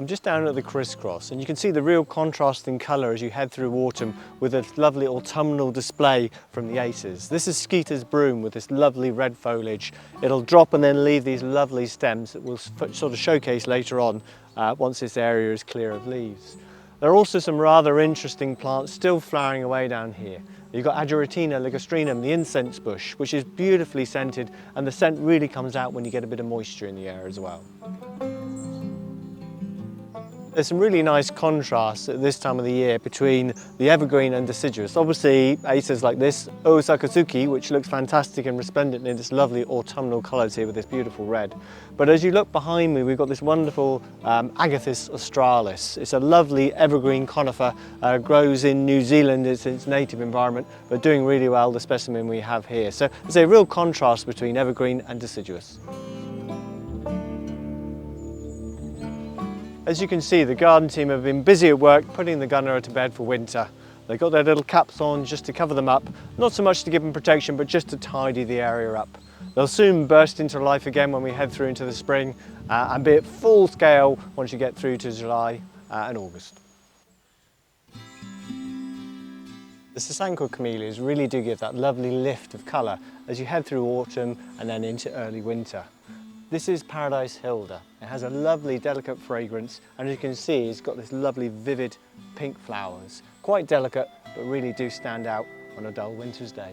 I'm just down at the crisscross, and you can see the real contrast in colour as you head through autumn with a lovely autumnal display from the acers. This is Skeeter's broom with this lovely red foliage. It'll drop and then leave these lovely stems that we'll sort of showcase later on once this area is clear of leaves. There are also some rather interesting plants still flowering away down here. You've got Ageratina, ligustrinum, the incense bush, which is beautifully scented, and the scent really comes out when you get a bit of moisture in the air as well. There's some really nice contrasts at this time of the year between the evergreen and deciduous. Obviously, acers like this, Ōsakazuki, which looks fantastic and resplendent in its lovely autumnal colours here with this beautiful red. But as you look behind me, we've got this wonderful Agathis australis. It's a lovely evergreen conifer, grows in New Zealand, it's its native environment, but doing really well, the specimen we have here. So there's a real contrast between evergreen and deciduous. As you can see, the garden team have been busy at work putting the Gunnera to bed for winter. They've got their little caps on just to cover them up, not so much to give them protection, but just to tidy the area up. They'll soon burst into life again when we head through into the spring and be at full scale once you get through to July and August. The sasanqua camellias really do give that lovely lift of colour as you head through autumn and then into early winter. This is Paradise Hilda. It has a lovely delicate fragrance, and as you can see it's got this lovely vivid pink flowers. Quite delicate, but really do stand out on a dull winter's day.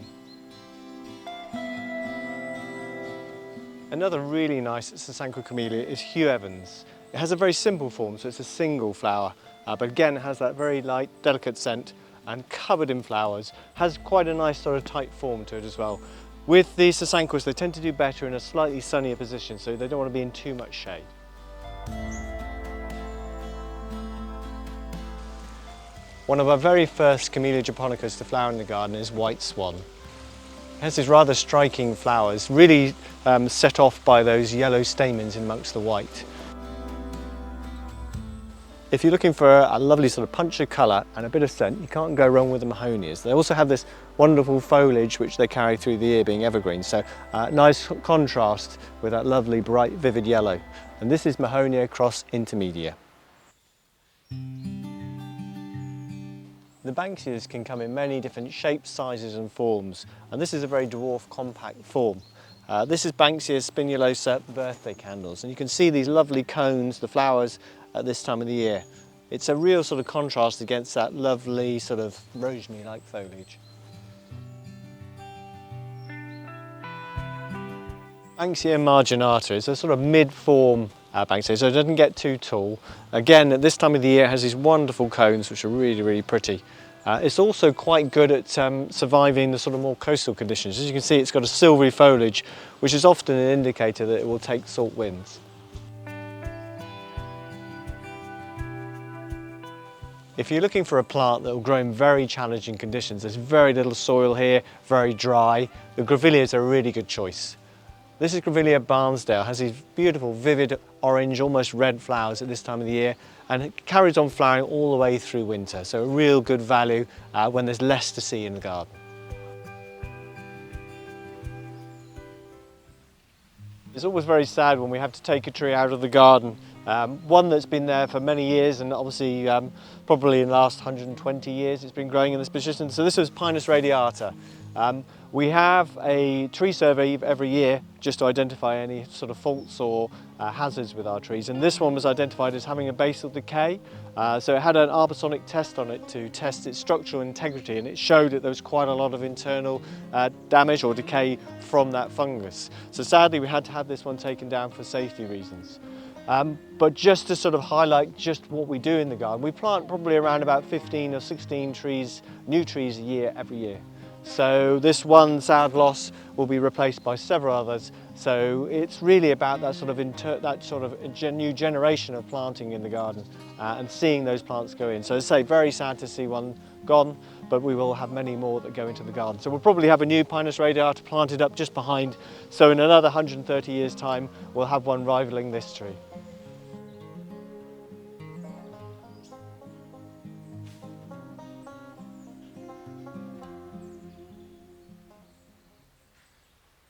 Another really nice sasanqua camellia is Hugh Evans. It has a very simple form, so it's a single flower, but again it has that very light, delicate scent and covered in flowers. Has quite a nice sort of tight form to it as well. With these sasanquas, they tend to do better in a slightly sunnier position, so they don't want to be in too much shade. One of our very first Camellia japonicas to flower in the garden is White Swan. It has these rather striking flowers, really set off by those yellow stamens in amongst the white. If you're looking for a lovely sort of punch of colour and a bit of scent, you can't go wrong with the Mahonias. They also have this wonderful foliage which they carry through the year, being evergreen, so nice contrast with that lovely bright vivid yellow. And this is Mahonia cross intermedia. The Banksias can come in many different shapes, sizes and forms, and this is a very dwarf compact form. This is Banksia spinulosa birthday candles, and you can see these lovely cones, the flowers, at this time of the year. It's a real sort of contrast against that lovely sort of rosemary-like foliage. Banksia marginata is a sort of mid-form Banksia, so it doesn't get too tall. Again, at this time of the year it has these wonderful cones which are really, really pretty. It's also quite good at surviving the sort of more coastal conditions. As you can see, it's got a silvery foliage, which is often an indicator that it will take salt winds. If you're looking for a plant that will grow in very challenging conditions, there's very little soil here, very dry, the Grevillea is a really good choice. This is Grevillea Bairnsdale, has these beautiful vivid orange, almost red flowers at this time of the year, and it carries on flowering all the way through winter, so a real good value when there's less to see in the garden. It's always very sad when we have to take a tree out of the garden. One that's been there for many years, and obviously probably in the last 120 years it's been growing in this position. So this was Pinus radiata. We have a tree survey every year just to identify any sort of faults or hazards with our trees, and this one was identified as having a basal decay. So it had an arbosonic test on it to test its structural integrity, and it showed that there was quite a lot of internal damage or decay from that fungus. So sadly we had to have this one taken down for safety reasons. But just to sort of highlight just what we do in the garden, we plant probably around about 15 or 16 trees, new trees a year, every year. So this one sad loss will be replaced by several others. So it's really about that sort of new generation of planting in the garden and seeing those plants go in. So as I say, very sad to see one gone, but we will have many more that go into the garden. So we'll probably have a new Pinus radiata planted up just behind. So in another 130 years time, we'll have one rivaling this tree.